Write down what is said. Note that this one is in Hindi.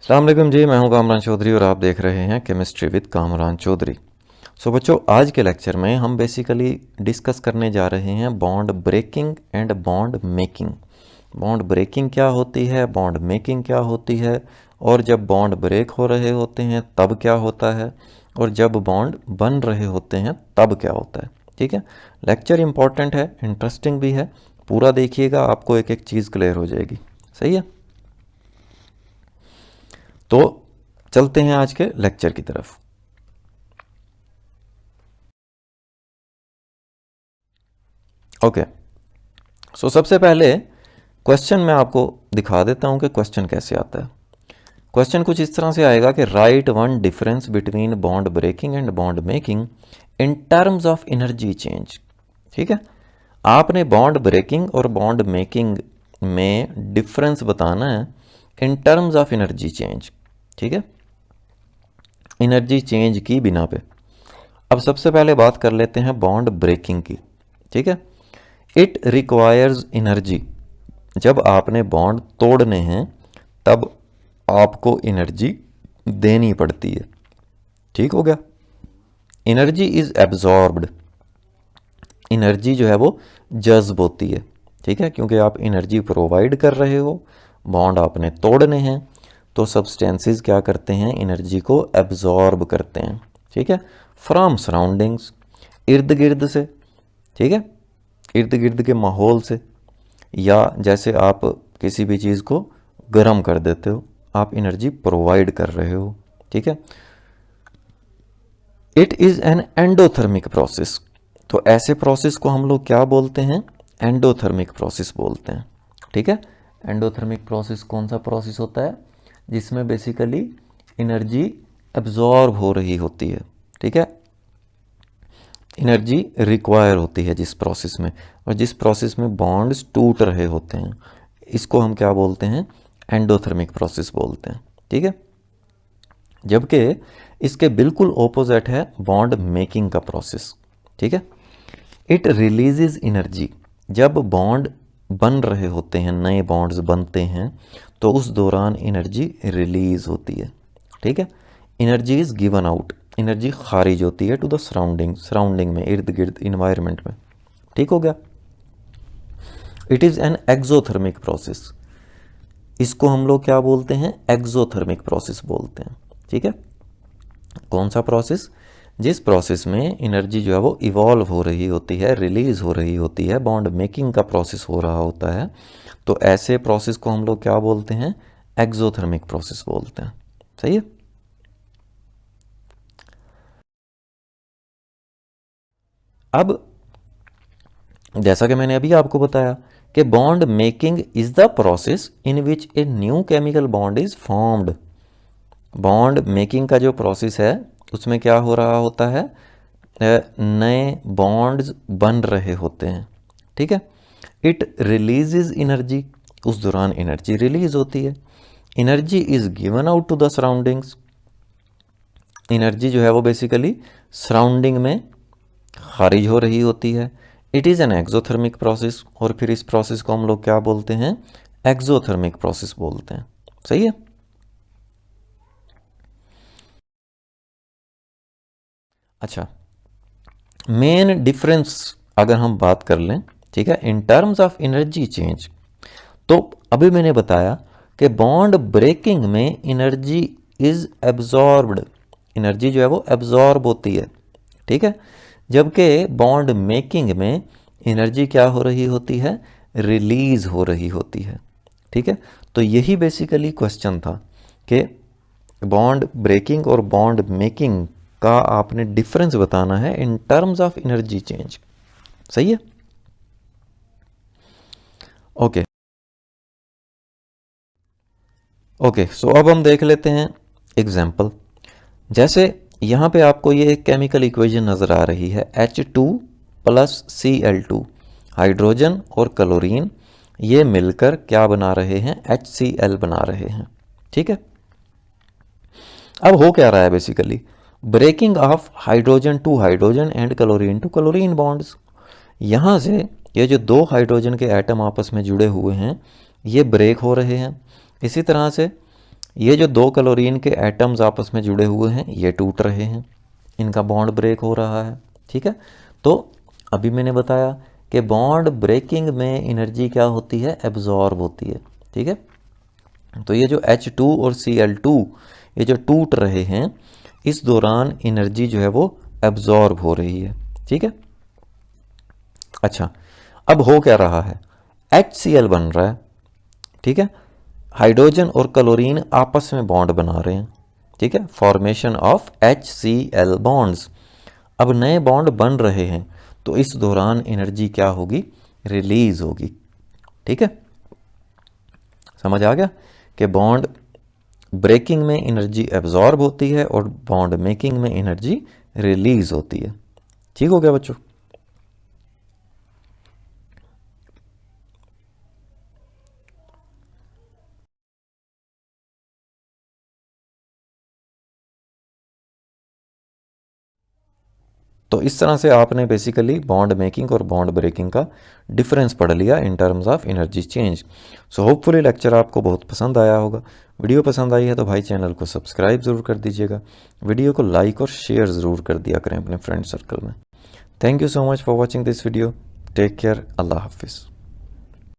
अस्सलाम वालेकुम जी, मैं हूं कामरान चौधरी और आप देख रहे हैं केमिस्ट्री विद कामरान चौधरी। बच्चों, आज के लेक्चर में हम बेसिकली डिस्कस करने जा रहे हैं bond breaking and bond making. Bond breaking क्या होती है, बॉन्ड मेकिंग क्या होती है, और जब बॉन्ड ब्रेक हो रहे होते हैं तब क्या होता है, और जब बॉन्ड बन रहे होते हैं तब क्या होता है। ठीक है, लेक्चर इंपॉर्टेंट है, इंटरेस्टिंग भी है, पूरा देखिएगा, आपको एक एक चीज़ क्लियर हो जाएगी। सही है, तो चलते हैं आज के लेक्चर की तरफ। ओके, सबसे पहले क्वेश्चन मैं आपको दिखा देता हूं कि क्वेश्चन कैसे आता है। क्वेश्चन कुछ इस तरह से आएगा कि write one difference between bond breaking and bond making in terms of energy change. ठीक है, आपने बॉन्ड ब्रेकिंग और बॉन्ड मेकिंग में डिफरेंस बताना है in terms of energy change. ठीक है, एनर्जी चेंज की बिना पे। अब सबसे पहले बात कर लेते हैं बॉन्ड ब्रेकिंग की। ठीक है, इट रिक्वायर्स एनर्जी। जब आपने बॉन्ड तोड़ने हैं तब आपको एनर्जी देनी पड़ती है। ठीक हो गया, एनर्जी इज एब्जॉर्ब्ड। एनर्जी जो है वो जज्ब होती है। ठीक है, क्योंकि आप एनर्जी प्रोवाइड कर रहे हो, बॉन्ड आपने तोड़ने हैं, तो सब्सटेंसेस क्या करते हैं, एनर्जी को एब्जॉर्ब करते हैं। ठीक है, फ्रॉम सराउंडिंग्स, इर्द गिर्द से। ठीक है, इर्द गिर्द के माहौल से, या जैसे आप किसी भी चीज़ को गर्म कर देते हो, आप एनर्जी प्रोवाइड कर रहे हो। ठीक है, it is an endothermic process. तो ऐसे प्रोसेस को हम लोग क्या बोलते हैं, एंडोथर्मिक प्रोसेस बोलते हैं। ठीक है, एंडोथर्मिक प्रोसेस कौन सा प्रोसेस होता है, जिसमें बेसिकली एनर्जी एब्जॉर्ब हो रही होती है। ठीक है, एनर्जी रिक्वायर होती है जिस प्रोसेस में, और जिस प्रोसेस में बॉन्ड्स टूट रहे होते हैं, इसको हम क्या बोलते हैं, एंडोथर्मिक प्रोसेस बोलते हैं। ठीक है, जबकि इसके बिल्कुल ऑपोजिट है बॉन्ड मेकिंग का प्रोसेस। ठीक है, इट रिलीजेज एनर्जी। जब बॉन्ड बन रहे होते हैं, नए बॉन्ड्स बनते हैं, तो उस दौरान एनर्जी रिलीज होती है। ठीक है, energy is given out. Energy खारिज होती है टू द सराउंडिंग, सराउंडिंग में, इर्द गिर्द, इन्वायरमेंट में। ठीक हो गया, it is an exothermic process. इसको हम लोग क्या बोलते हैं, एक्सोथर्मिक प्रोसेस बोलते हैं। ठीक है, कौन सा प्रोसेस, जिस प्रोसेस में एनर्जी जो है वो इवॉल्व हो रही होती है, रिलीज हो रही होती है, बॉन्ड मेकिंग का प्रोसेस हो रहा होता है, तो ऐसे प्रोसेस को हम लोग क्या बोलते हैं, एक्सोथर्मिक प्रोसेस बोलते हैं। सही है, अब जैसा कि मैंने अभी आपको बताया कि bond making is the process in which a new chemical bond is formed. Bond making का जो प्रोसेस है उसमें क्या हो रहा होता है, नए बॉन्ड्स बन रहे होते हैं। ठीक है, इट रिलीजेज एनर्जी। उस दौरान एनर्जी रिलीज होती है। Energy is given out to the surroundings. Energy जो है वो बेसिकली सराउंडिंग में खारिज हो रही होती है। It is an exothermic process, और फिर इस प्रोसेस को हम लोग क्या बोलते हैं, एक्सोथर्मिक प्रोसेस बोलते हैं। सही है, अच्छा, मेन डिफरेंस अगर हम बात कर लें, ठीक है, in terms of energy change, तो अभी मैंने बताया कि बॉन्ड ब्रेकिंग में एनर्जी इज एब्जॉर्ब्ड। एनर्जी जो है वो एब्जॉर्ब होती है। ठीक है, जबकि बॉन्ड मेकिंग में एनर्जी क्या हो रही होती है, रिलीज हो रही होती है। ठीक है, तो यही बेसिकली क्वेश्चन था कि बॉन्ड ब्रेकिंग और बॉन्ड मेकिंग का आपने डिफरेंस बताना है in terms of energy change. सही है, ओके ओके, सो अब हम देख लेते हैं एग्जाम्पल। जैसे यहाँ पे आपको ये एक केमिकल इक्वेशन नज़र आ रही है, H2 प्लस Cl2, हाइड्रोजन और क्लोरीन ये मिलकर क्या बना रहे हैं, HCl बना रहे हैं। ठीक है, अब हो क्या रहा है, basically breaking of hydrogen to hydrogen and chlorine to chlorine bonds. यहाँ से ये जो दो हाइड्रोजन के एटम आपस में जुड़े हुए हैं ये ब्रेक हो रहे हैं। इसी तरह से ये जो 2 क्लोरीन के एटम्स आपस में जुड़े हुए हैं ये टूट रहे हैं, इनका बॉन्ड ब्रेक हो रहा है, ठीक है। तो अभी मैंने बताया कि बॉन्ड ब्रेकिंग में एनर्जी क्या होती है, एब्जॉर्ब होती है, ठीक है। तो ये जो H2 और Cl2 ये जो टूट रहे हैं इस दौरान एनर्जी जो है वो एब्जॉर्ब हो रही है, ठीक है। अच्छा, अब हो क्या रहा है, HCl बन रहा है, ठीक है। हाइड्रोजन और क्लोरीन आपस में बॉन्ड बना रहे हैं, ठीक है, फॉर्मेशन ऑफ HCl बॉन्ड्स। अब नए बॉन्ड बन रहे हैं तो इस दौरान एनर्जी क्या होगी, रिलीज होगी, ठीक है। समझ आ गया कि बॉन्ड ब्रेकिंग में एनर्जी एब्जॉर्ब होती है और बॉन्ड मेकिंग में एनर्जी रिलीज होती है। ठीक हो गया बच्चों। तो इस तरह से आपने बेसिकली बॉन्ड मेकिंग और बॉन्ड ब्रेकिंग का डिफरेंस पढ़ लिया इन terms of energy change. So hopefully lecture आपको बहुत पसंद आया होगा। वीडियो पसंद आई है तो भाई चैनल को सब्सक्राइब ज़रूर कर दीजिएगा, वीडियो को लाइक और शेयर ज़रूर कर दिया करें अपने फ्रेंड सर्कल में। Thank you so much for watching this video. Take care. अल्लाह हाफिज़।